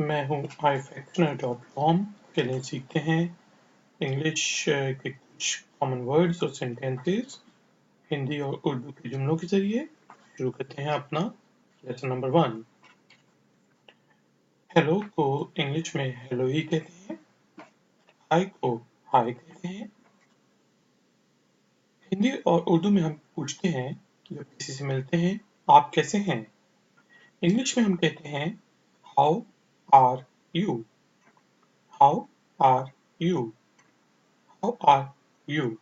मैं हूँ ifactner.com के लिए सीखते हैं इंग्लिश के कुछ कॉमन वर्ड्स और सेंटेंसेस हिंदी और उर्दू के जुमलों के जरिए। शुरू करते हैं अपना लेसन नंबर 1। हेलो को इंग्लिश में हेलो ही कहते हैं, हाय को हाय कहते हैं। हिंदी और उर्दू में हम पूछते हैं जब किसी से मिलते हैं, आप कैसे हैं। इंग्लिश में हम कहते हैं how are you, how are you, how are you.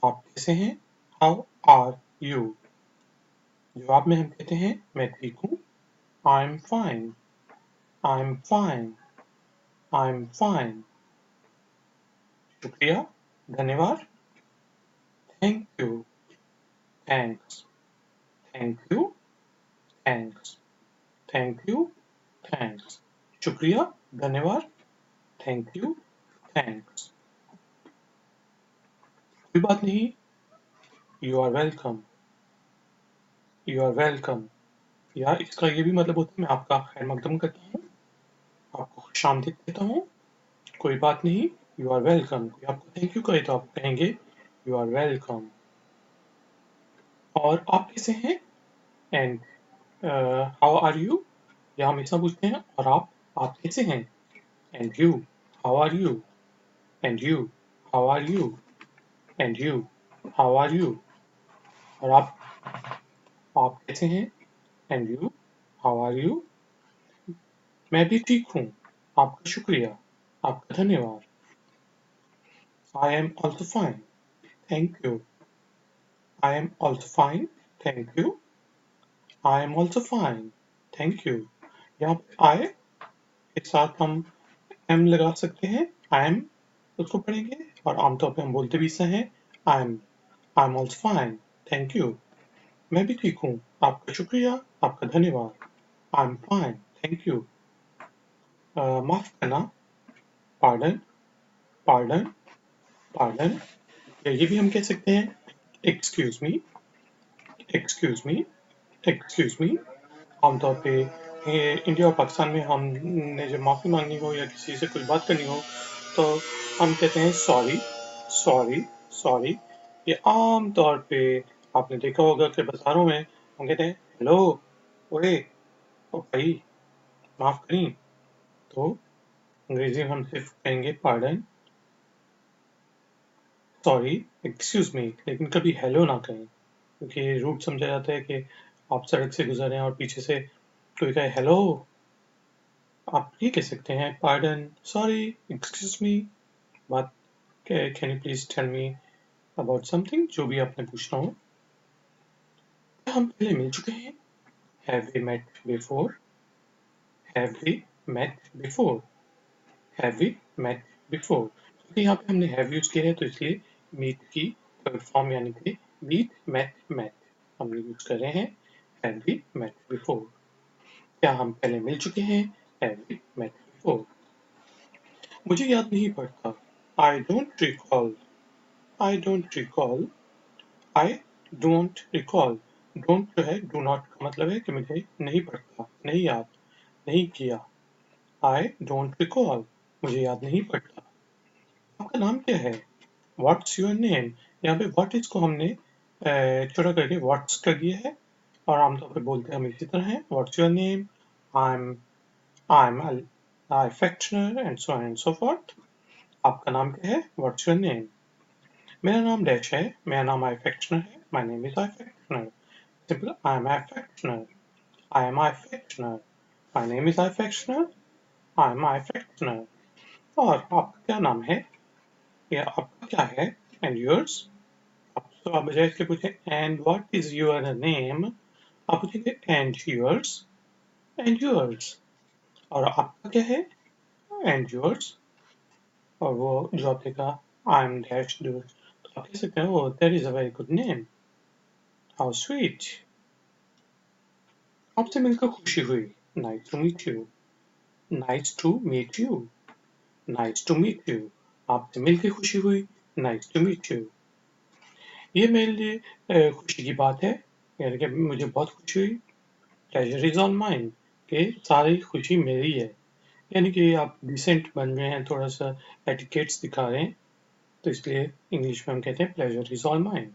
आप कैसे हैं, हाउ आर यू। जवाब में हम कहते हैं मैं ठीक हूँ, I am fine, I am fine, I am fine. शुक्रिया, धन्यवाद, thank you, thanks, thank you, thanks, thank you, thanks. शुक्रिया, धन्यवाद, थैंक यू, थैंक्स। कोई बात नहीं, you are welcome, you are welcome. या इसका ये भी मतलब होता है मैं आपका खैर मकदम करता हूँ, आपको खुशामदीद कहता हूँ। कोई बात नहीं, यू आर वेलकम। कोई आपको थैंक यू कहे तो आप कहेंगे यू आर वेलकम। और आप कैसे हैं, एंड हाउ आर यू, या हमेशा पूछते हैं और आप कैसे हैं। And you, how are you, and you, how are you, and you, how are you. और आप कैसे हैं, and you, how are you. मैं भी ठीक हूँ, आपका शुक्रिया, आपका धन्यवाद। I am also fine, thank you, I am also fine, thank you, I am also fine, thank you. यहाँ पे आई के साथ हम एम लगा सकते हैं, आई एम उसको पढ़ेंगे और आमतौर पे हम बोलते भी ऐसा हैं, आई am also fine, thank you. मैं भी ठीक हूँ, आपका शुक्रिया, आपका धन्यवाद, I am fine, thank you. माफ करना, पार्डन, पार्डन, पार्डन। या ये भी हम कह सकते हैं excuse me, excuse me, excuse me. आमतौर पे इंडिया और पाकिस्तान में हमने जब माफ़ी मांगनी हो या किसी से कुछ बात करनी हो तो हम कहते हैं सॉरी, सॉरी, सॉरी। ये आम तौर पे आपने देखा होगा कि बाजारों में हम कहते हैं हेलो, ओए, ओ भाई, माफ़ करें। तो अंग्रेजी में हम सिर्फ कहेंगे पार्डन, सॉरी, एक्सक्यूज मी, लेकिन कभी हेलो ना कहें क्योंकि रूट समझा जाता है कि आप सड़क से गुजर रहे हैं और पीछे से कोई कहे हेलो। आप ये कह सकते हैं पार्डन, सॉरी, एक्सक्यूज मी, बात can you please tell me about something, जो भी आपने पूछना हो। हम पहले मिल चुके हैं, have we met before, have we met before, have we met before. क्योंकि यहाँ पे हमने हैव यूज किया है तो इसलिए मीट की थर्ड फॉर्म यानी कि मीट, मेट, मेट हम यूज कर रहे हैं, हैव वी मेट बिफोर। क्या हम पहले मिल चुके हैं, हैव वी मेट बिफोर। मुझे याद नहीं पड़ता, I don't recall, I don't recall, I don't recall। don't जो है do not का मतलब है कि मुझे नहीं पड़ता, नहीं याद, नहीं किया। I don't recall, मुझे याद नहीं पड़ता। आपका नाम क्या है, What's your name। यहाँ पे what is को हमने छोटा करके what's कर दिया है और आमतौर पे बोलते हम इसी तरह हैं, What's your name, I'm Ifactner and so on and so forth। आपका नाम क्या है, What's your name। मेरा नाम डैश है, मेरा नाम Ifactner है, My name is Ifactner। Simple, I am Ifactner, I am Ifactner, My name is Ifactner, I am Ifactner। और आपका क्या नाम है या आपका क्या है, and yours। आप बजाय इसके पूछे and what is your name, आप पूछेंगे and yours, and yours। और आपका क्या है, and yours। और वो जवाब देगा I am dash do, तो आप कह सकते हैं oh that is a very good name, how sweet। आपसे मिलकर खुशी हुई, nice to meet you, nice to meet you, nice to meet you। आपसे मिलकर खुशी हुई, nice to meet you। ये मेरे लिए खुशी की बात है, यानी कि मुझे बहुत खुशी हुई, pleasure is all mine, कि सारी खुशी मेरी है। यानी कि आप डिसेंट बन रहे हैं, थोड़ा सा एटिकेट्स दिखा रहे हैं, तो इसलिए इंग्लिश में हम कहते हैं pleasure is all mine.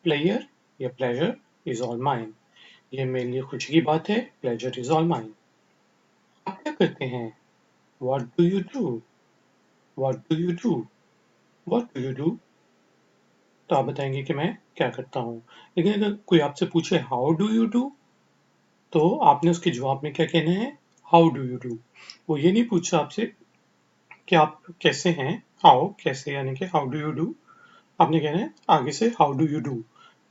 Player या प्लेजर इज ऑल माइन, ये मेरे लिए खुशी की बात है, प्लेजर इज ऑल माइन। आप क्या करते हैं? What do you do? What do you do? What do you do? तो आप बताएंगे कि मैं क्या करता हूँ। लेकिन अगर कोई आपसे पूछे हाउ डू यू डू, तो आपने उसके जवाब में क्या कहना है? How do you do. वो ये नहीं पूछा आपसे कि आप कैसे हैं, हाउ कैसे, यानी कि हाउ डू यू डू। आपने कहना है आगे से हाउ डू यू डू।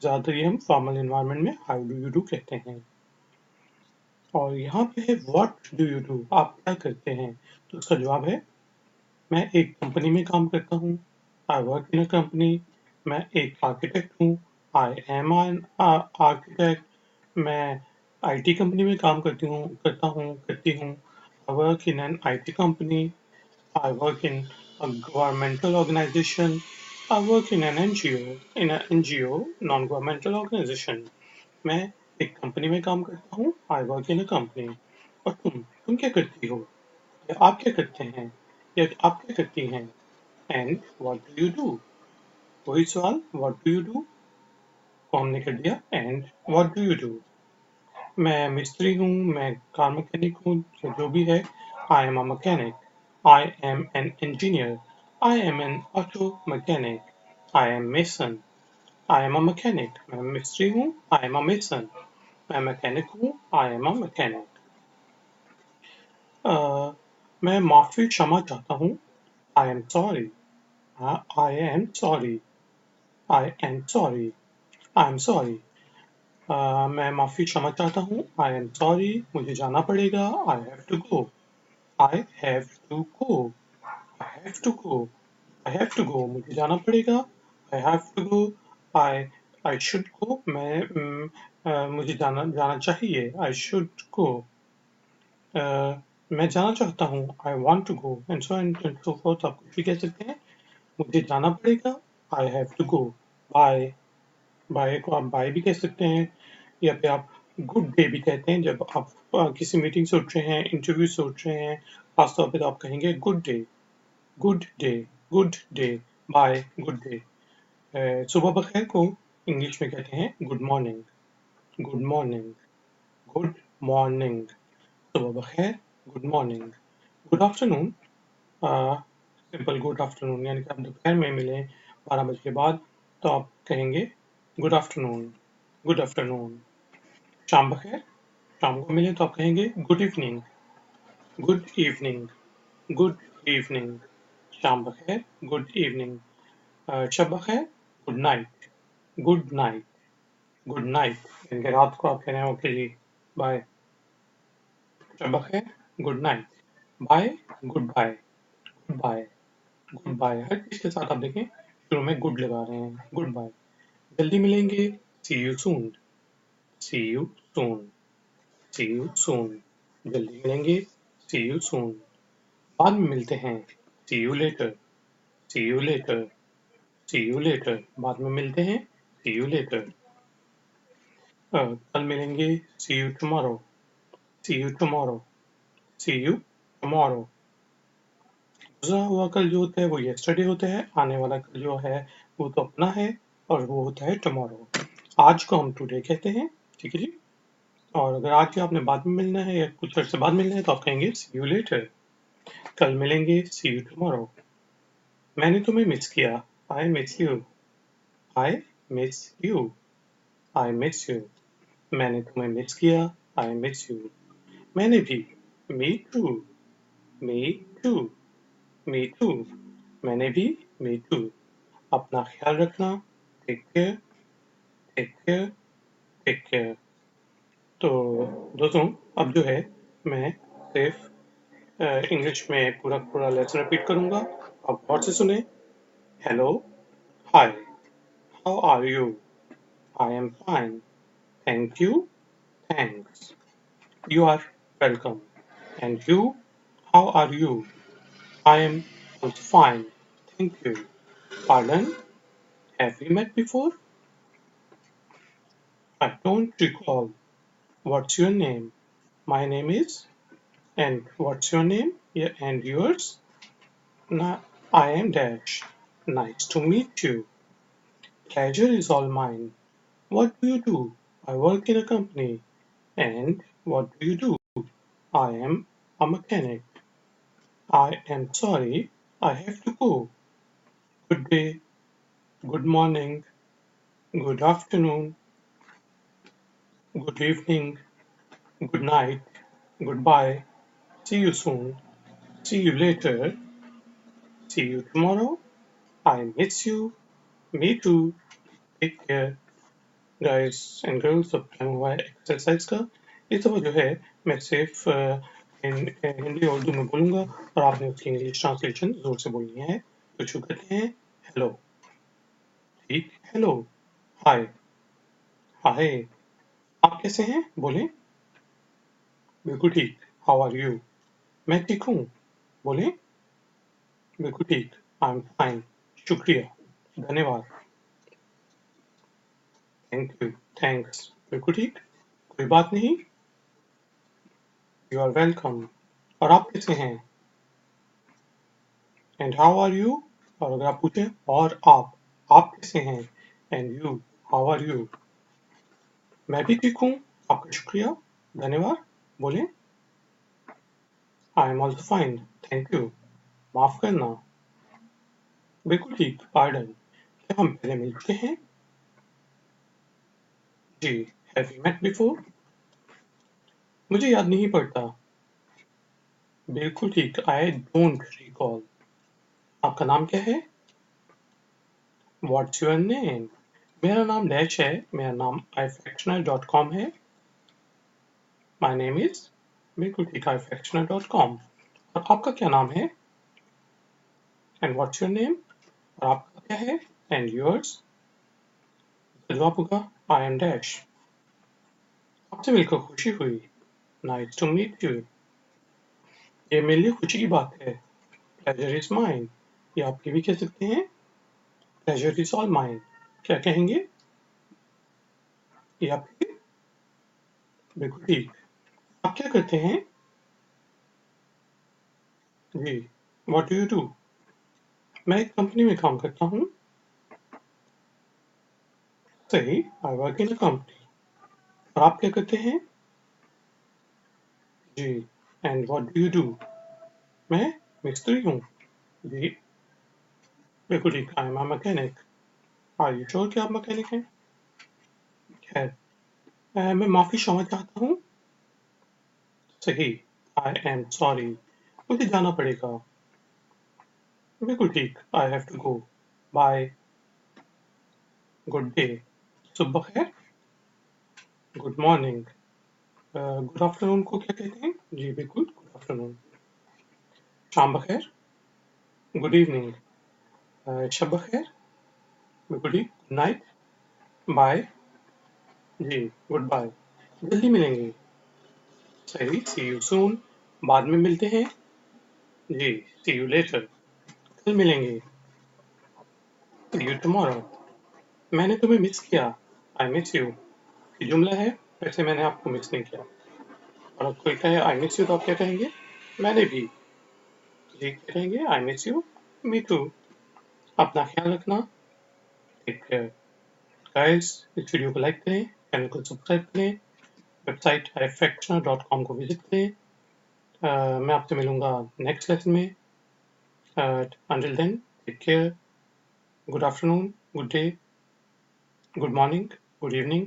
ज्यादातर ये हम फॉर्मल एनवायरनमेंट में हाउ डू यू डू कहते हैं। और यहाँ पे है व्हाट डू यू डू, आप क्या करते हैं? तो उसका जवाब है मैं एक कंपनी में काम करता हूँ, I work in a company. मैं एक आर्किटेक्ट हूँ, आई एम एन आर्किटेक्ट। मैं आईटी कंपनी में काम करती हूँ। I work in an IT company. I work in a governmental organisation. I work in an NGO, non governmental organisation. मैं एक कंपनी में काम करता हूँ, I work in a company. और तुम क्या करती हो, या आप क्या करते हैं, या आप क्या करती हैं? And what do you do? वही सवाल, व्हाट डू यू डू को हमने कर दिया and what do you do. मैं मिस्त्री हूँ, मैं कार मैकेनिक हूँ, जो भी है, आई am a mechanic. I am an engineer. I am N auto mechanic. I am mason. I am a mechanic. मैं मिस्त्री हूँ, आई एम अ मेसन। मैं मैकेनिक हूँ, आई एम अ मैकेनिक। मैं माफी क्षमा चाहता हूँ, I am sorry. I am sorry. I am sorry. I am sorry. मैं माफी क्षमा चाहता हूँ, आई एम सॉरी। मुझे जाना पड़ेगा, I have to go. I have to go. I have to go. I have to go, मुझे जाना पड़ेगा, I have to go. I I should go, मुझे जाना जाना चाहिए, आई शुड गो। मैं जाना चाहता हूँ, I want to go, and so forth. आप कुछ भी कह सकते हैं। मुझे जाना पड़ेगा, I have to go. Bye. Bye को आप बाय भी कह सकते हैं, या फिर आप गुड डे भी कहते हैं। जब आप किसी मीटिंग से उठ रहे हैं, इंटरव्यू से उठ रहे हैं, खासतौर पे तो आप कहेंगे good day, good day, good day, bye, good day. सुबह बखैर को इंग्लिश में कहते हैं good morning, good morning, good morning. सुबह बखैर, good morning. Good afternoon, simple good afternoon, यानी कि आप दोपहर में मिले 12 बजे के बाद, तो आप कहेंगे गुड आफ्टरनून, गुड आफ्टरनून। शाम बखैर, शाम को मिले तो आप कहेंगे good evening, good evening, good evening. शाम बखैर, गुड इवनिंग। शब बखैर, good night, good night, good night. यानी कि रात को आप कह रहे हैं ओके जी, बाय। शब बखैर, good night. Bye, goodbye, goodbye, goodbye. हर चीज के साथ आप देखें शुरू में गुड लगा रहे हैं, गुड बाय। जल्दी मिलेंगे, see you soon, see you soon, see you soon. जल्दी मिलेंगे, सी यू सून। बाद में मिलते हैं, see you later, see you later, see you later. बाद में मिलते हैं, सी यू लेटर। कल मिलेंगे, see you tomorrow, see you tomorrow, see you tomorrow. गुजरा हुआ कल जो होता है वो यस्टरडे होता है, आने वाला कल जो है वो तो अपना है, और वो होता है टुमारो। आज को हम टुडे कहते हैं, ठीक है जी। और अगर आज ही आपने बाद में मिलना है या कुछ अर्से बाद मिलना है तो आप कहेंगे सी यू लेटर। कल मिलेंगे, सी यू टुमारो। मैंने तुम्हें मिस किया, I miss you, I miss you, I miss you. मैंने तुम्हें मिस किया, आई मिस यू। मैंने भी, me too, me too, me too. मैंने भी, मी टू। अपना ख्याल रखना, take care, take care, take care. तो दोस्तों, अब जो है मैं सिर्फ इंग्लिश में पूरा पूरा लेसन रिपीट करूंगा, आप गौर से सुने। Hello, hi, how are you? I am fine, thank you, thanks, you are welcome. And you, how are you? I am also fine, thank you. Pardon, have we met before? I don't recall. What's your name? My name is And what's your name? Yeah, and yours? I am Dash. Nice to meet you. Pleasure is all mine. What do you do? I work in a company. And what do you do? I am a mechanic. I am sorry, I have to go. Good day, good morning, good afternoon, good evening, good night, goodbye, see you soon, see you later, see you tomorrow, I miss you, me too, take care, guys and girls। अब time हुआ है exercise का। ये सब जो है मैं सिर्फ हिंदी और उर्दू में बोलूंगा और आपने उसकी इंग्लिश ट्रांसलेशन जोर से बोलनी है। तो शुरू करते हैं। हेलो, ठीक, हेलो, हाय, हाय, आप कैसे हैं? बोलें। बिल्कुल ठीक, हाउ आर यू? मैं ठीक हूँ। बोलें। बिल्कुल ठीक, आई एम फाइन। शुक्रिया, धन्यवाद, थैंक यू, थैंक्स। बिल्कुल ठीक, कोई बात नहीं, यू आर वेलकम। और आप कैसे हैं? And how are you? और अगर आप पूछें और आप कैसे हैं? And you, how are you? मैं भी ठीक हूँ, आपका शुक्रिया, धन्यवाद। बोलें। I am also fine, thank you. माफ करना। बिल्कुल ठीक, पार्डन। क्या हम पहले मिल चुके हैं? जी। Have we met before? मुझे याद नहीं पड़ता। बिल्कुल ठीक, आई डोंट रिकॉल। आपका नाम क्या है? What's your name? मेरा नाम डैश है, मेरा नाम ifactner.com है। माय नेम इज, बिल्कुल ठीक, ifactner.com। और आपका क्या नाम है? And what's your name? और आपका क्या है? And yours? जवाब होगा आई एम डैश। आपसे मिलकर खुशी हुई। Nice to meet you. ये मेरे लिए खुशी की बात है। Pleasure is mine. ये आप ये भी कह सकते हैं। Pleasure is all mine. क्या कहेंगे? ये आपके, बिल्कुल ठीक। आप क्या करते हैं? जी। What do you do? मैं एक कंपनी में काम करता हूँ। सही, आई वर्क इन अ कंपनी। और आप क्या करते हैं? जी। And what do you do? मैं मिस्त्री हूँ। जी, बिल्कुल ठीक, I am a mechanic. Are you sure कि आप मैकेनिक हैं? खैर, मैं माफी क्षमा चाहता हूँ। सही, आई एम सॉरी, मुझे जाना पड़ेगा। बिल्कुल ठीक, I have to go. Bye, good day, सुबह खैर, गुड मॉर्निंग, गुड आफ्टरनून को क्या कहते हैं? जी बिल्कुल, गुड आफ्टरनून। शाम बखैर, गुड इवनिंग, शब बखैर, बिल्कुल ठीक, गुड नाइट, बाय, जी, गुड बाय, जल्दी मिलेंगे। सही, सी यू सून, बाद में मिलते हैं। जी, सी यू लेटर, कल मिलेंगे। सी यू टुमारो, मैंने तुम्हें मिस किया। I miss you. ये जुमला है, वैसे मैंने आपको मिस नहीं किया। और अब कोई कहे आई मिस यू तो आप क्या कहेंगे? मैंने भी। जी क्या कहेंगे? I miss you, me too. अपना ख्याल रखना, टेक केयर। गाइस, इस वीडियो को लाइक करें, चैनल को सब्सक्राइब करें, वेबसाइट ifactner.com को विजिट करें। मैं आपसे मिलूंगा नेक्स्ट लेसन में। Until then, take care, good afternoon, good day, good morning, good evening,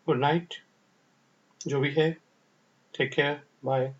good night, जो भी है। Take care, bye.